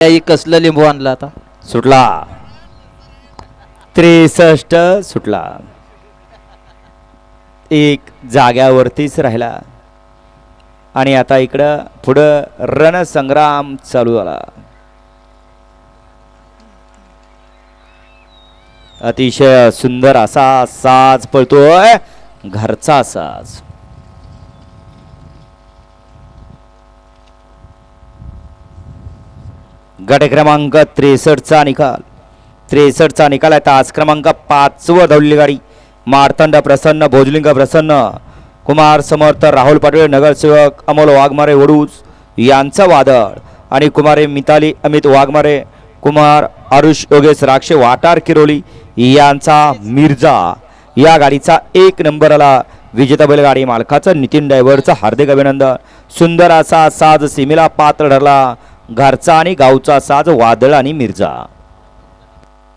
कसलं लिंबू आणला आता सुटला 63 सुटला. एक जाग्यावरतीच राहिला आणि आता इकडं पुढं रणसंग्राम चालू झाला. अतिशय सुंदर असा साज पळतोय, घरचा साज. गट क्रमांक 63 चा निकाल. 63 चा निकाल आहे. तास क्रमांक 5 वर धावलेली गाडी मार्तंड प्रसन्न, भोजलिंग प्रसन्न, कुमार समर्थ, राहुल पाटोळे, नगरसेवक अमोल वाघमारे वडूज यांचा वादळ आणि कुमारे मिताली अमित वाघमारे, कुमार आरुष योगेश राक्षे वाटार किरोली यांचा मिर्झा. या गाडीचा 1 नंबर आला. विजेता बैलगाडी मालकाचं नितीन ड्रायव्हरचं हार्दिक अभिनंदन. सुंदर असा साज सीमेला पात्र ठरला. घरचा आणि गावचा साज वादळ आणि मिर्झा.